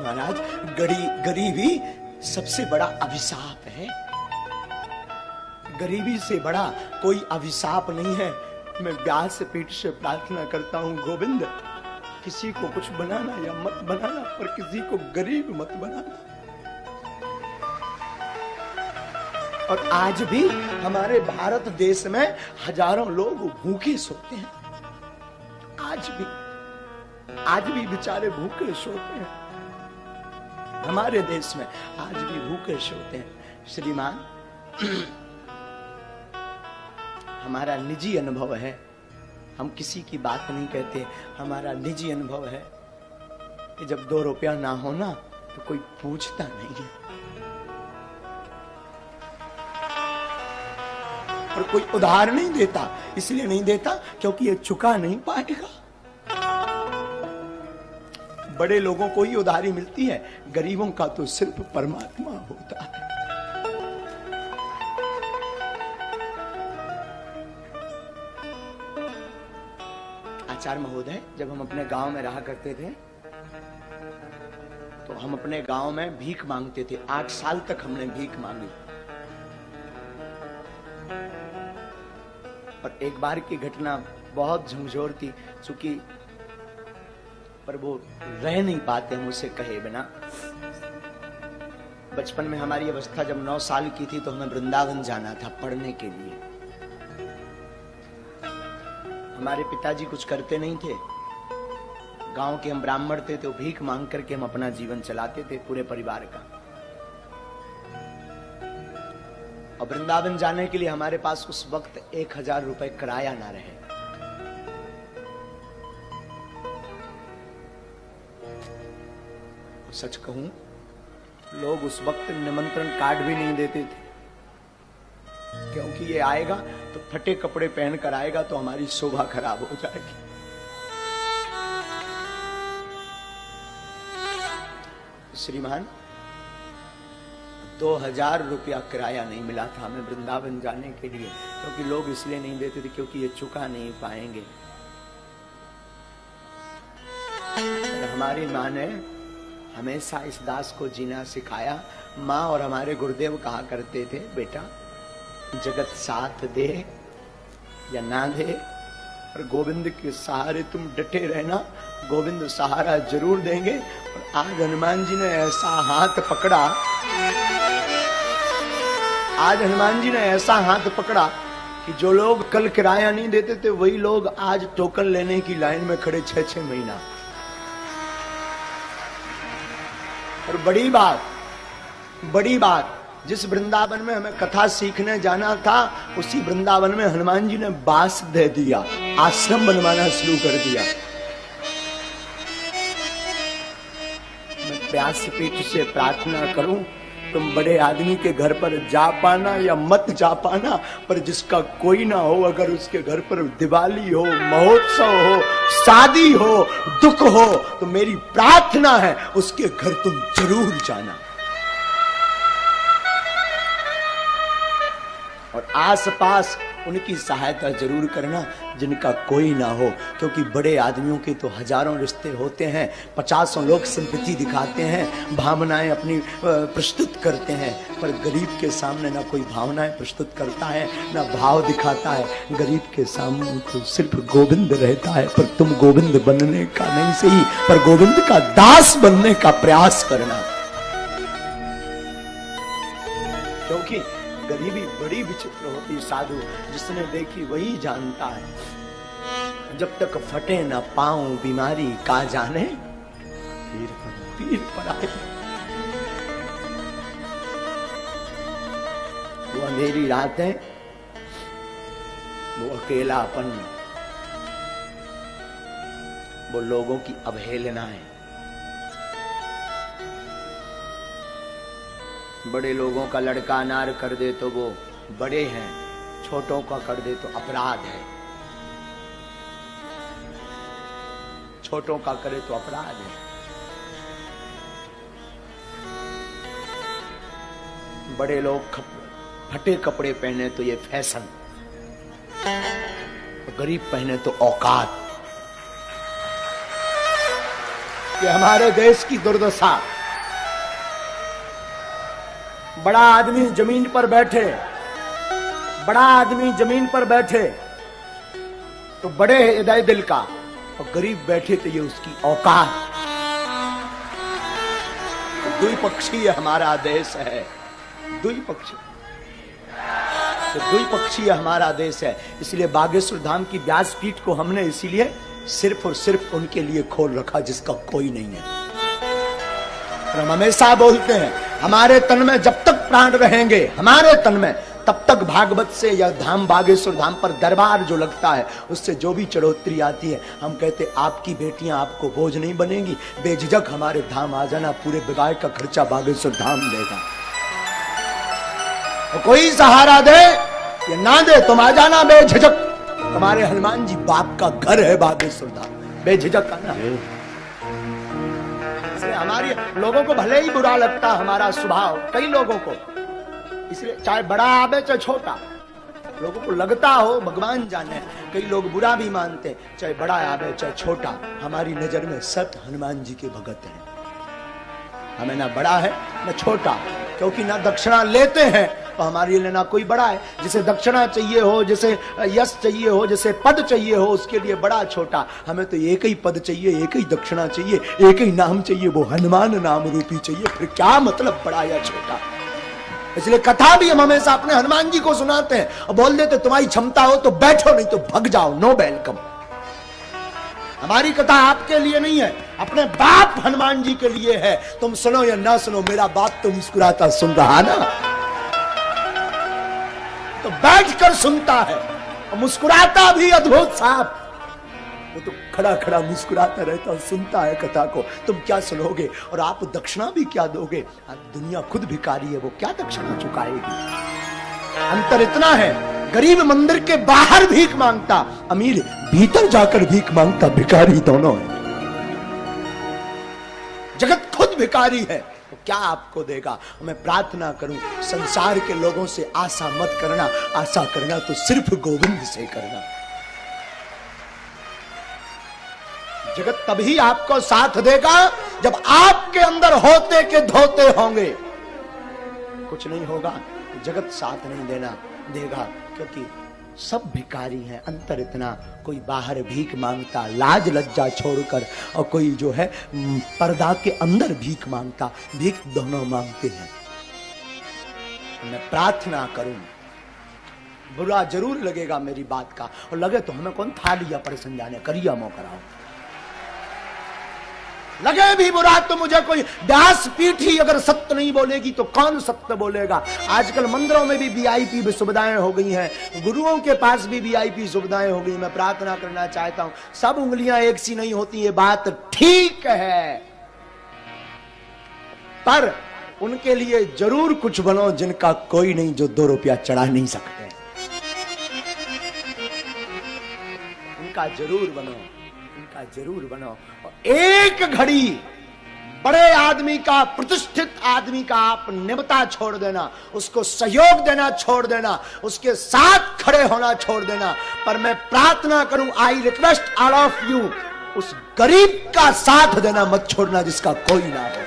महाराज, गरीबी सबसे बड़ा अभिशाप है। गरीबी से बड़ा कोई अभिशाप नहीं है। मैं व्यास पीठ से प्रार्थना करता हूं, गोविंद, किसी को कुछ बनाना या मत बनाना, पर किसी को गरीब मत बनाना। और आज भी हमारे भारत देश में हजारों लोग भूखे सोते हैं। आज भी बेचारे भूखे सोते हैं। हमारे देश में आज भी भूखे सोते हैं। श्रीमान, हमारा निजी अनुभव है, हम किसी की बात नहीं कहते, हमारा निजी अनुभव है कि जब 2 रुपया ना हो ना तो कोई पूछता नहीं है, और कोई उधार नहीं देता। इसलिए नहीं देता क्योंकि ये चुका नहीं पाएगा। बड़े लोगों को ही उधारी मिलती है, गरीबों का तो सिर्फ परमात्मा होता है। आचार्य महोदय, जब हम अपने गांव में रहा करते थे तो हम अपने गांव में भीख मांगते थे। 8 साल तक हमने भीख मांगी। और एक बार की घटना बहुत झंझोर थी, चूंकि पर वो रह नहीं पाते हम उसे कहे बिना। बचपन में हमारी अवस्था जब 9 साल की थी तो हमें वृंदावन जाना था पढ़ने के लिए। हमारे पिताजी कुछ करते नहीं थे, गांव के हम ब्राह्मण थे, तो भीख मांग करके हम अपना जीवन चलाते थे पूरे परिवार का। और वृंदावन जाने के लिए हमारे पास उस वक्त 1000 रुपए किराया ना रहे। सच कहूं, लोग उस वक्त निमंत्रण कार्ड भी नहीं देते थे, क्योंकि ये आएगा तो फटे कपड़े पहनकर आएगा तो हमारी शोभा खराब हो जाएगी। श्रीमान, 2000 रुपया किराया नहीं मिला था हमें वृंदावन जाने के लिए, क्योंकि लोग इसलिए नहीं देते थे क्योंकि ये चुका नहीं पाएंगे। हमारी माँ ने हमेशा इस दास को जीना सिखाया। माँ और हमारे गुरुदेव कहा करते थे, बेटा जगत साथ दे या ना दे, पर गोविंद के सहारे तुम डटे रहना, गोविंद सहारा जरूर देंगे। और आज हनुमान जी ने ऐसा हाथ पकड़ा, आज हनुमान जी ने ऐसा हाथ पकड़ा कि जो लोग कल किराया नहीं देते थे वही लोग आज टोकन लेने की लाइन में खड़े 6-6 महीना। और बड़ी बात, जिस वृंदावन में हमें कथा सीखने जाना था उसी वृंदावन में हनुमान जी ने बास दे दिया, आश्रम बनवाना शुरू कर दिया। मैं व्यासपीठ से प्रार्थना करूं, तुम बड़े आदमी के घर पर जा पाना या मत जा पाना, पर जिसका कोई ना हो, अगर उसके घर पर दिवाली हो, महोत्सव हो, शादी हो, दुख हो, तो मेरी प्रार्थना है उसके घर तुम जरूर जाना। और आसपास उनकी सहायता जरूर करना जिनका कोई ना हो, क्योंकि बड़े आदमियों के तो हजारों रिश्ते होते हैं, 50 लोग सिंपैथी दिखाते हैं, भावनाएं अपनी प्रस्तुत करते हैं, पर गरीब के सामने ना कोई भावनाएं प्रस्तुत करता है ना भाव दिखाता है। गरीब के सामने तो सिर्फ गोविंद रहता है। पर तुम गोविंद बनने का नहीं सही, पर गोविंद का दास बनने का प्रयास करना, क्योंकि गरीबी बड़ी विचित्र होती। साधु जिसने देखी वही जानता है। जब तक फटे न पाऊं बीमारी का जाने, पीर पर आए। वो अंधेरी रातें, वो अकेलापन, वो लोगों की अवहेलनाएं, बड़े लोगों का लड़का अनार कर दे तो वो बड़े हैं, छोटों का कर दे तो अपराध है, छोटों का करे तो अपराध है। बड़े लोग फटे कपड़े पहने तो ये फैशन, गरीब पहने तो औकात। कि हमारे देश की दुर्दशा। बड़ा आदमी जमीन पर बैठे, बड़ा आदमी जमीन पर बैठे तो बड़े हृदय दिल का, और गरीब बैठे तो ये उसकी औकात। द्विपक्षीय हमारा देश है, द्विपक्षीय, तो द्विपक्षीय हमारा देश है। इसलिए बागेश्वर धाम की व्यासपीठ को हमने इसीलिए सिर्फ और सिर्फ उनके लिए खोल रखा जिसका कोई नहीं है। हम हमेशा बोलते हैं हमारे तन में जब तक प्राण रहेंगे, हमारे तन में, तब तक भागवत से या धाम बागेश्वर धाम पर दरबार जो लगता है उससे जो भी चढ़ोतरी आती है, हम कहते आपकी बेटियां आपको बोझ नहीं बनेगी, बेझिझक हमारे धाम आ जाना, पूरे विवाह का खर्चा बागेश्वर धाम लेगा। तो कोई सहारा दे या ना दे, तुम आ जाना बेझिझक। तुम्हारे हनुमान जी बाप का घर है बागेश्वर धाम, बेझिझक आना। इसलिए हमारी लोगों को भले ही बुरा लगता हमारा स्वभाव, कई लोगों को, इसलिए चाहे बड़ा आवे चाहे छोटा, लोगों को लगता हो, भगवान जाने, कई लोग बुरा भी मानते, चाहे बड़ा आवे चाहे छोटा, हमारी नजर में सब हनुमान जी के भगत हैं। हमें ना बड़ा है ना छोटा, क्योंकि ना दक्षिणा लेते हैं तो हमारे लिए ना कोई बड़ा है। जिसे दक्षिणा चाहिए हो, जिसे यश चाहिए हो, जिसे पद चाहिए हो, उसके लिए बड़ा छोटा। हमें तो एक ही पद चाहिए, एक ही दक्षिणा चाहिए, एक ही नाम चाहिए, वो हनुमान नाम रूपी चाहिए। फिर क्या मतलब बड़ा या छोटा। इसलिए कथा भी हम हमेशा अपने हनुमान जी को सुनाते हैं और बोल देते तुम्हारी क्षमता हो तो बैठो, नहीं तो भग जाओ, नो वेलकम। हमारी कथा आपके लिए नहीं है, अपने बाप हनुमान जी के लिए है। तुम सुनो या ना सुनो, मेरा बाप तो मुस्कुराता सुन रहा ना, तो बैठकर सुनता है और मुस्कुराता भी अद्भुत साहब। वो तो खड़ा खड़ा मुस्कुराता रहता और सुनता है कथा को। तुम क्या सुनोगे और आप दक्षिणा भी क्या दोगे? दुनिया खुद भिखारी है, वो क्या दक्षिणा चुकाएगी? अंतर इतना है, गरीब मंदिर के बाहर भीख मांगता, अमीर भीतर जाकर भीख मांगता, भिखारी दोनों है। जगत खुद भिखारी है, तो क्या आपको देगा? मैं प्रार्थना करूं संसार के लोगों से आशा मत करना, आशा करना तो सिर्फ गोविंद से करना। जगत तभी आपको साथ देगा जब आपके अंदर होते के धोते होंगे। कुछ नहीं होगा तो जगत साथ नहीं देगा, क्योंकि सब भिखारी हैं। अंतर इतना, कोई बाहर भीख मांगता लाज लज्जा छोड़कर, और कोई जो है पर्दा के अंदर भीख मांगता, भीख दोनों मांगते हैं। मैं प्रार्थना करूं, बुरा जरूर लगेगा मेरी बात का, और लगे तो हमें कौन था लिया पर समझाने, करिया मो कराओ। लगे भी बुरा तो मुझे कोई व्यासपीठ ही अगर सत्य नहीं बोलेगी तो कौन सत्य बोलेगा। आजकल मंदिरों में भी वीआईपी सुविधाएं हो गई हैं, गुरुओं के पास भी वीआईपी सुविधाएं हो गई। मैं प्रार्थना करना चाहता हूं, सब उंगलियां एक सी नहीं होती, ये बात ठीक है, पर उनके लिए जरूर कुछ बनो जिनका कोई नहीं, जो 2 रुपया चढ़ा नहीं सकते, उनका जरूर बनो, उनका जरूर बनो। एक घड़ी बड़े आदमी का, प्रतिष्ठित आदमी का आप निमता छोड़ देना, उसको सहयोग देना छोड़ देना, उसके साथ खड़े होना छोड़ देना। पर मैं प्रार्थना करूं, I request all of you, उस गरीब का साथ देना मत छोड़ना जिसका कोई ना हो।